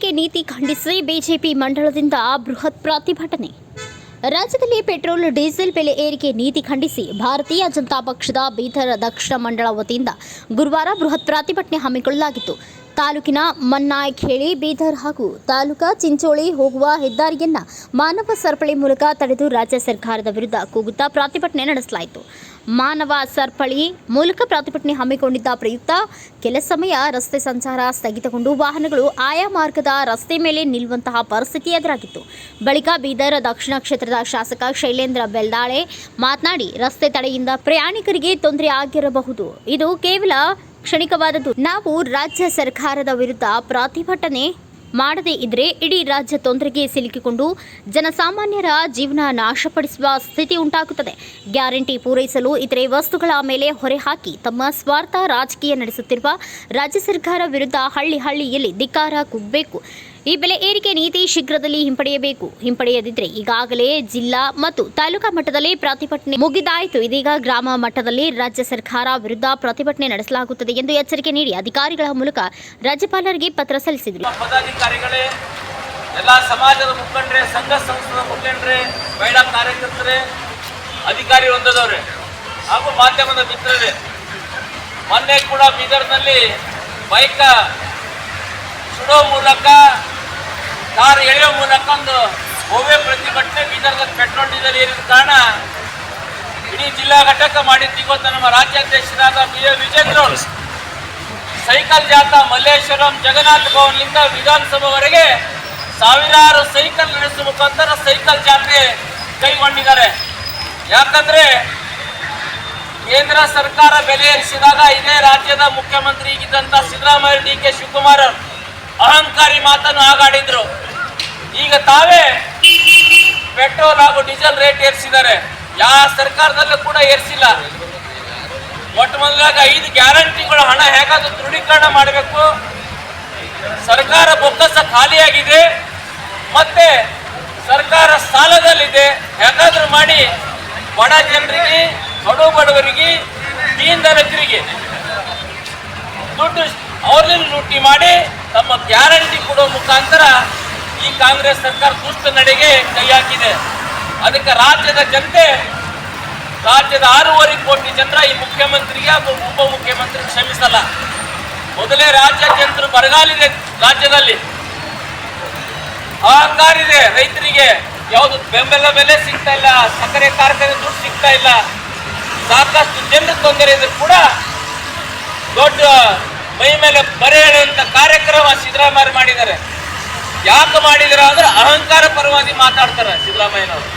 ಏರಿಕೆ ನೀತಿ ಖಂಡಿಸಿ ಬಿಜೆಪಿ ಮಂಡಳದಿಂದ ಬೃಹತ್ ಪ್ರತಿಭಟನೆ. ರಾಜ್ಯದಲ್ಲಿ ಪೆಟ್ರೋಲ್ ಡೀಸೆಲ್ ಬೆಲೆ ಏರಿಕೆ ನೀತಿ ಖಂಡಿಸಿ ಭಾರತೀಯ ಜನತಾ ಪಕ್ಷದ ಬೀದರ್ ದಕ್ಷಿಣ ಮಂಡಳ ವತಿಯಿಂದ ಗುರುವಾರ ಬೃಹತ್ ಪ್ರತಿಭಟನೆ ಹಮ್ಮಿಕೊಳ್ಳಲಾಗಿತ್ತು. ತಾಲೂಕಿನ ಮನ್ನಾಯಖೇಳಿ ಬೀದರ್ ಹಾಗೂ ತಾಲೂಕಾ ಚಿಂಚೋಳಿ ಹೋಗುವ ಹೆದ್ದಾರಿಯನ್ನ ಮಾನವ ಸರಪಳಿ ಮೂಲಕ ತಡೆದು ರಾಜ್ಯ ಸರ್ಕಾರದ ವಿರುದ್ಧ ಕೂಗುತ್ತಾ ಪ್ರತಿಭಟನೆ ನಡೆಸಲಾಯಿತು. ಮಾನವ ಸರಪಳಿ ಮೂಲಕ ಪ್ರತಿಭಟನೆ ಹಮ್ಮಿಕೊಂಡಿದ್ದ ಪ್ರಯುಕ್ತ ಕೆಲ ಸಮಯ ರಸ್ತೆ ಸಂಚಾರ ಸ್ಥಗಿತಗೊಂಡು ವಾಹನಗಳು ಆಯಾ ಮಾರ್ಗದ ರಸ್ತೆ ಮೇಲೆ ನಿಲ್ಲುವಂತಹ ಪರಿಸ್ಥಿತಿ ಎದುರಾಗಿತ್ತು. ಬಳಿಕ ಬೀದರ್ ದಕ್ಷಿಣ ಕ್ಷೇತ್ರದ ಶಾಸಕ ಶೈಲೇಂದ್ರ ಬೆಲ್ದಾಳೆ ಮಾತನಾಡಿ, ರಸ್ತೆ ತಡೆಯಿಂದ ಪ್ರಯಾಣಿಕರಿಗೆ ತೊಂದರೆ ಆಗಿರಬಹುದು, ಇದು ಕೇವಲ ಕ್ಷಣಿಕವಾದದ್ದು. ನಾವು ರಾಜ್ಯ ಸರ್ಕಾರದ ವಿರುದ್ಧ ಪ್ರತಿಭಟನೆ ಮಾಡದೇ ಇದ್ರೆ ಇಡೀ ರಾಜ್ಯ ತೊಂದರೆಗೆ ಸಿಲುಕಿಕೊಂಡು ಜನಸಾಮಾನ್ಯರ ಜೀವನ ನಾಶಪಡಿಸುವ ಸ್ಥಿತಿ ಉಂಟಾಗುತ್ತದೆ. ಗ್ಯಾರಂಟಿ ಪೂರೈಸಲು ಇತರೆ ವಸ್ತುಗಳ ಮೇಲೆ ಹೊರೆ ಹಾಕಿ ತಮ್ಮ ಸ್ವಾರ್ಥ ರಾಜಕೀಯ ನಡೆಸುತ್ತಿರುವ ರಾಜ್ಯ ಸರ್ಕಾರ ವಿರುದ್ಧ ಹಳ್ಳಿಯಲ್ಲಿ ಧಿಕ್ಕಾರ ಕೂಗಬೇಕು. ಈ ಬೆಲೆ ಏರಿಕೆ ನೀತಿ ಶೀಘ್ರದಲ್ಲಿ ಹಿಂಪಡೆಯಬೇಕು. ಹಿಂಪಡೆಯದಿದ್ದರೆ ಈಗಾಗಲೇ ಜಿಲ್ಲಾ ಮತ್ತು ತಾಲೂಕಾ ಮಟ್ಟದಲ್ಲಿ ಪ್ರತಿಭಟನೆ ಮುಗಿದಾಯಿತು. ಇದೀಗ ಗ್ರಾಮ ಮಟ್ಟದಲ್ಲಿ ರಾಜ್ಯ ಸರ್ಕಾರ ವಿರುದ್ಧ ಪ್ರತಿಭಟನೆ ನಡೆಸಲಾಗುತ್ತದೆ ಎಂದು ಎಚ್ಚರಿಕೆ ನೀಡಿ ಅಧಿಕಾರಿಗಳ ಮೂಲಕ ರಾಜ್ಯಪಾಲರಿಗೆ ಪತ್ರ ಸಲ್ಲಿಸಿದರು. ಪದಾಧಿಕಾರಿಗಳೇ, ಎಲ್ಲ ಸಮಾಜದ ಮುಖಂಡರೇ, ಸಂಘ ಸಂಸ್ಥೆಯ ಮುಖಂಡರೇ, ಮಹಿಳಾ ಕಾರ್ಯಕರ್ತರೇ, ಅಧಿಕಾರಿ ವೃಂದದವರೇ ಹಾಗೂ ಮಾಧ್ಯಮದ ಮಿತ್ರರೇ, ಮೊನ್ನೆ ಕೂಡ ಬೀದರ್ನಲ್ಲಿ ಬೈಕ್ ಸುಡೋ ಮೂಲಕ, ಕಾರ್ ಎಳೆಯೋ ಮೂಲಕ ಒಂದು ಭವ್ಯ ಪ್ರತಿಭಟನೆ ಬೀದರ್ನಲ್ಲಿ ಪೆಟ್ರೋಲ್ ಡೀಸೆಲ್ ಏರಿದ ಕಾರಣ ಇಡೀ ಜಿಲ್ಲಾ ಘಟಕ ಮಾಡಿದ್ದು. ಇವತ್ತು ನಮ್ಮ ರಾಜ್ಯಾಧ್ಯಕ್ಷರಾದ ವಿಜೇಂದ್ರ ಸೈಕಲ್ ಜಾಥಾ ಮಲ್ಲೇಶ್ವರಂ ಜಗನ್ನಾಥ ಭವನದಿಂದ ವಿಧಾನಸಭೆವರೆಗೆ ಸಾವಿರಾರು ಸೈಕಲ್ ನಡೆಸುವ ಮುಖಾಂತರ ಸೈಕಲ್ ಜಾತ್ರೆ ಕೈಗೊಂಡಿದ್ದಾರೆ. ಯಾಕಂದ್ರೆ ಕೇಂದ್ರ ಸರ್ಕಾರ ಬೆಲೆ ಏರಿಸಿದಾಗ ಇದೇ ರಾಜ್ಯದ ಮುಖ್ಯಮಂತ್ರಿ ಇದ್ದಂತ ಸಿದ್ದರಾಮಯ್ಯ ಡಿ ಕೆ ಶಿವಕುಮಾರ್ ಅಹಂಕಾರಿ ಮಾತನ್ನು ಆಗಾಡಿದ್ರು. ಈಗ ತಾವೇ ಪೆಟ್ರೋಲ್ ಹಾಗೂ ಡೀಸೆಲ್ ರೇಟ್ ಏರಿಸಿದ್ದಾರೆ. ಯಾವ ಸರ್ಕಾರದಲ್ಲೂ ಕೂಡ ಏರಿಸಿಲ್ಲ. ಮೊಟ್ಟ ಮೊದಲಾಗ 5 ಗ್ಯಾರಂಟಿಗಳ ಹಣ ಹೇಗಾದ್ರೂ ದೃಢೀಕರಣ ಮಾಡಬೇಕು. ಸರ್ಕಾರ ಬೊಕ್ಕಸ ಖಾಲಿಯಾಗಿದೆ, ಮತ್ತೆ ಸರ್ಕಾರ ಸಾಲದಲ್ಲಿದೆ. ಹೇಗಾದ್ರೂ ಮಾಡಿ ಬಡ ಜನರಿಗೆ, ಕಡು ಬಡವರಿಗೆ, ದೀನದಲಿತರಿಗೆ ದುಡ್ಡು ಅವ್ರನ್ನ ಲೂಟಿ ಮಾಡಿ ತಮ್ಮ ಗ್ಯಾರಂಟಿ ಕೊಡೋ ಮುಖಾಂತರ ಈ ಕಾಂಗ್ರೆಸ್ ಸರ್ಕಾರ ದುಷ್ಟ ನಡೆಗೆ ಕೈ ಹಾಕಿದೆ. ಅದಕ್ಕೆ ರಾಜ್ಯದ ಜನತೆ, ರಾಜ್ಯದ 6.5 ಕೋಟಿ ಜನರ ಈ ಮುಖ್ಯಮಂತ್ರಿಗೆ ಹಾಗೂ ಉಪಮುಖ್ಯಮಂತ್ರಿ ಕ್ಷಮಿಸಲ್ಲ. ಮೊದಲೇ ರಾಜ್ಯ ಜನರು ಬರಗಾಲಿದೆ, ರಾಜ್ಯದಲ್ಲಿ ಅಹಂಕಾರಿದೆ. ರೈತರಿಗೆ ಯಾವುದು ಬೆಂಬಲ ಬೆಲೆ ಸಿಗ್ತಾ ಇಲ್ಲ, ಸಕ್ಕರೆ ಕಾರ್ಖಾನೆ ದುಡ್ಡು ಸಿಗ್ತಾ ಇಲ್ಲ, ಸಾಕಷ್ಟು ಜನರ ತೊಂದರೆ ಇದ್ರು ಕೂಡ ದೊಡ್ಡ ಮೈ ಮೇಲೆ ಬರೆ ಹೇಳುವಂತ ಕಾರ್ಯಕ್ರಮ ಸಿದ್ದರಾಮಯ್ಯ ಮಾಡಿದ್ದಾರೆ. ಯಾಕೆ ಮಾಡಿದಾರೆ ಅಂದ್ರೆ ಅಹಂಕಾರ ಪರವಾಗಿ ಮಾತಾಡ್ತಾರೆ ಸಿದ್ದರಾಮಯ್ಯನವರು.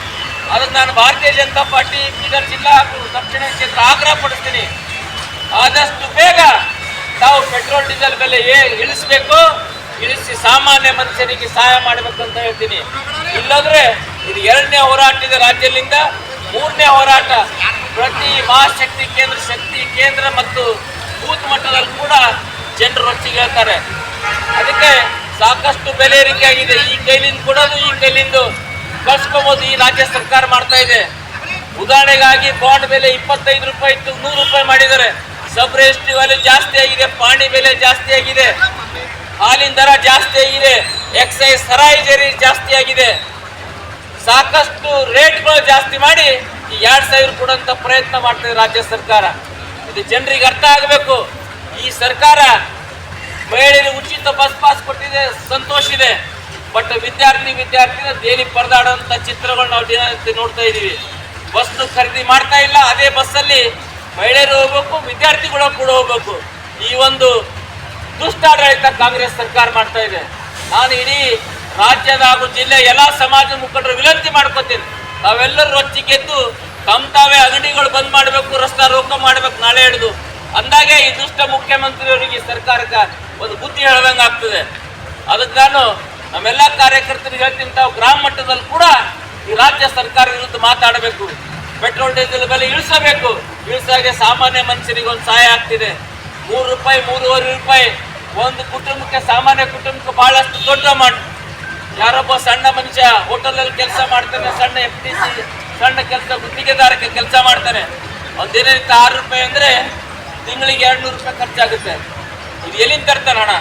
ಅದಕ್ಕೆ ನಾನು ಭಾರತೀಯ ಜನತಾ ಪಾರ್ಟಿ ಬೀದರ್ ಜಿಲ್ಲಾ ಹಾಗೂ ದಕ್ಷಿಣ ಕ್ಷೇತ್ರ ಆಗ್ರಹ ಪಡಿಸ್ತೀನಿ, ಆದಷ್ಟು ಬೇಗ ತಾವು ಪೆಟ್ರೋಲ್ ಡೀಸೆಲ್ ಬೆಲೆ ಇಳಿಸಬೇಕು, ಇಳಿಸಿ ಸಾಮಾನ್ಯ ಮನುಷ್ಯರಿಗೆ ಸಹಾಯ ಮಾಡಬೇಕು ಅಂತ ಹೇಳ್ತೀನಿ. ಇಲ್ಲಂದ್ರೆ ಇದು 2ನೇ ಹೋರಾಟ ಇದೆ ರಾಜ್ಯದಿಂದ. 3ನೇ ಹೋರಾಟ ಪ್ರತಿ ಮಹಾಶಕ್ತಿ ಕೇಂದ್ರ, ಶಕ್ತಿ ಕೇಂದ್ರ ಮತ್ತು ಬೂತ್ ಮಟ್ಟದಲ್ಲಿ ಕೂಡ ಜನರು ರೊಚ್ಚಿಗೆ ಹೇಳ್ತಾರೆ. ಅದಕ್ಕೆ ಸಾಕಷ್ಟು ಬೆಲೆ ಏರಿಕೆ ಆಗಿದೆ. ಈ ಕೈಲಿಂದ ಕೊಡೋದು, ಈ ಕೈಲಿಂದ ಕಳ್ಸ್ಕೊಬೋದು ಈ ರಾಜ್ಯ ಸರ್ಕಾರ ಮಾಡ್ತಾ ಇದೆ. ಉದಾಹರಣೆಗಾಗಿ ಬಾಂಡ್ ಬೆಲೆ 25 ರೂಪಾಯಿ ಇತ್ತು, 100 ರೂಪಾಯಿ ಮಾಡಿದ್ದಾರೆ. ಸಬ್ ರಿಜಿಸ್ಟ್ರಿ ಬೆಲೆ ಜಾಸ್ತಿ ಆಗಿದೆ, ಪಾಣಿ ಬೆಲೆ ಜಾಸ್ತಿ ಆಗಿದೆ, ಹಾಲಿನ ದರ ಜಾಸ್ತಿ ಆಗಿದೆ, ಎಕ್ಸೈಸ್ ಸರಾಯಿ ಜರಿ ಜಾಸ್ತಿ ಆಗಿದೆ. ಸಾಕಷ್ಟು ರೇಟ್ಗಳು ಜಾಸ್ತಿ ಮಾಡಿ ಈ 2000 ಕೊಡುವಂತ ಪ್ರಯತ್ನ ಮಾಡ್ತಿದೆ ರಾಜ್ಯ ಸರ್ಕಾರ. ಇದು ಜನರಿಗೆ ಅರ್ಥ ಆಗಬೇಕು. ಈ ಸರ್ಕಾರ ಮಹಿಳೆಯರಿಗೆ ಉಚಿತ ಬಸ್ ಪಾಸ್ ಕೊಟ್ಟಿದೆ, ಸಂತೋಷ ಇದೆ. ಬಟ್ ವಿದ್ಯಾರ್ಥಿನ ಡೈಲಿ ಪರದಾಡುವಂತ ಚಿತ್ರಗಳು ನಾವು ದಿನನಿತ್ಯ ನೋಡ್ತಾ ಇದೀವಿ. ಬಸ್ನು ಖರೀದಿ ಮಾಡ್ತಾ ಇಲ್ಲ, ಅದೇ ಬಸ್ಸಲ್ಲಿ ಮಹಿಳೆಯರು ಹೋಗ್ಬೇಕು, ವಿದ್ಯಾರ್ಥಿಗಳು ಕೂಡ ಹೋಗ್ಬೇಕು. ಈ ಒಂದು ದುಷ್ಟಾಡಳಿತ ಕಾಂಗ್ರೆಸ್ ಸರ್ಕಾರ ಮಾಡ್ತಾ ಇದೆ. ನಾನು ಇಡೀ ರಾಜ್ಯದ ಹಾಗೂ ಜಿಲ್ಲೆಯ ಎಲ್ಲ ಸಮಾಜ ಮುಖಂಡರು ವಿನಂತಿ ಮಾಡ್ಕೋತೀನಿ, ತಾವೆಲ್ಲರೂ ರೊಚ್ಚಿಗೆದ್ದು ತಾವೇ ಅಂಗಡಿಗಳು ಬಂದ್ ಮಾಡಬೇಕು, ರಸ್ತೆ ರೋಕ ಮಾಡ್ಬೇಕು ನಾಳೆ ಹಿಡಿದು. ಅಂದಾಗೆ ಈ ದುಷ್ಟ ಮುಖ್ಯಮಂತ್ರಿಯವರಿಗೆ ಸರ್ಕಾರಕ್ಕೆ ಒಂದು ಬುದ್ಧಿ ಹೇಳ್ದಂಗೆ ಆಗ್ತದೆ. ಅದಕ್ಕೆ ನಾನು ನಮ್ಮೆಲ್ಲ ಕಾರ್ಯಕರ್ತರಿಗೆ ಹೇಳ್ತೀನಿ, ತಾವು ಗ್ರಾಮ ಮಟ್ಟದಲ್ಲಿ ಕೂಡ ಈ ರಾಜ್ಯ ಸರ್ಕಾರ ವಿರುದ್ಧ ಮಾತಾಡಬೇಕು. ಪೆಟ್ರೋಲ್ ಡೀಸೆಲ್ ಬೆಲೆ ಇಳಿಸಬೇಕು. ಇಳಿಸಾಗೆ ಸಾಮಾನ್ಯ ಮನುಷ್ಯರಿಗೆ ಒಂದು ಸಹಾಯ ಆಗ್ತಿದೆ. 3 ರೂಪಾಯಿ, 3.5 ರೂಪಾಯಿ ಒಂದು ಕುಟುಂಬಕ್ಕೆ, ಸಾಮಾನ್ಯ ಕುಟುಂಬಕ್ಕೆ ಬಹಳಷ್ಟು ದೊಡ್ಡ ಅಮೌಂಟ್. ಯಾರೊಬ್ಬ ಸಣ್ಣ ಮನುಷ್ಯ ಹೋಟೆಲಲ್ಲಿ ಕೆಲಸ ಮಾಡ್ತಾನೆ, ಸಣ್ಣ FTC ಸಣ್ಣ ಕೆಲಸ ಗುತ್ತಿಗೆದಾರಕ್ಕೆ ಕೆಲಸ ಮಾಡ್ತಾನೆ, ಒಂದು ದಿನಕ್ಕೆ 6 ರೂಪಾಯಿ ಅಂದರೆ ತಿಂಗಳಿಗೆ 200 ರೂಪಾಯಿ ಖರ್ಚಾಗುತ್ತೆ. ಇದು ಎಲ್ಲಿಂದ ತರ್ತಾನೆ ಹಣ?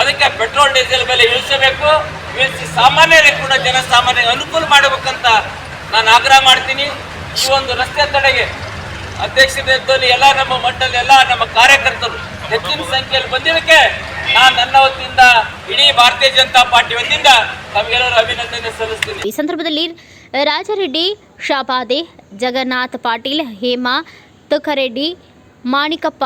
ಅದಕ್ಕೆ ಪೆಟ್ರೋಲ್ ಡೀಸೆಲ್ ಬೆಲೆ ಇಳಿಸಬೇಕು, ಇಳಿಸಿ ಸಾಮಾನ್ಯರಿಗೆ ಕೂಡ ಜನಸಾಮಾನ್ಯರಿಗೆ ಅನುಕೂಲ ಮಾಡಬೇಕಂತ ನಾನು ಆಗ್ರಹ ಮಾಡ್ತೀನಿ. ಈ ಒಂದು ರಸ್ತೆ ತಡೆಗೆ ಅಧ್ಯಕ್ಷರಲ್ಲಿ ಎಲ್ಲ ನಮ್ಮ ಮಂಡಳಿ ಎಲ್ಲ ನಮ್ಮ ಕಾರ್ಯಕರ್ತರು ಹೆಚ್ಚಿನ ಸಂಖ್ಯೆಯಲ್ಲಿ ಬಂದಿದ್ದಕ್ಕೆ ನಾನು ನನ್ನ ವತಿಯಿಂದ ಇಡೀ ಭಾರತೀಯ ಜನತಾ ಪಾರ್ಟಿ ವತಿಯಿಂದ ತಮಗೆಲ್ಲರೂ ಅಭಿನಂದನೆ ಸಲ್ಲಿಸ್ತೀನಿ. ಈ ಸಂದರ್ಭದಲ್ಲಿ ರಾಜರೆಡ್ಡಿ, ಶಾಬಾದೆ, ಜಗನ್ನಾಥ್ ಪಾಟೀಲ್, ಹೇಮಾ ತುಕರೆಡ್ಡಿ, ಮಾಣಿಕಪ್ಪ,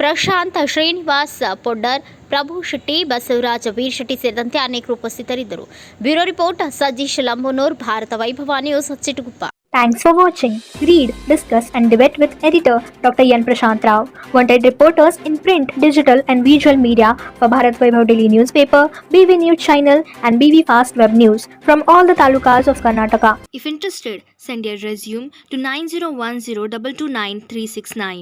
ಪ್ರಶಾಂತ್, ಶ್ರೀನಿವಾಸ್ ಪೊಡ್ಡರ್, ಪ್ರಭು ಶೆಟ್ಟಿ, ಬಸವರಾಜ ವೀರಶೆಟ್ಟಿ ಸೇರಿದಂತೆ ಅನೇಕರು ಉಪಸ್ಥಿತರಿದ್ದರು. ಬ್ಯೂರೋ ರಿಪೋರ್ಟ್ ಸತೀಶ್ ಲಂಬೋನೂರ್, ಭಾರತ ವೈಭವ news, ಚಿಟ್ಟಗುಪ್ಪ. Thanks for watching. Read, discuss and debate with editor Dr. Yan Prashant Rao. Wanted reporters in print, digital and visual media for Bharat Vaibhav Daily Newspaper, BV News Channel and BV Fast Web News from all the talukas of Karnataka. If interested, send your resume to 9010229369.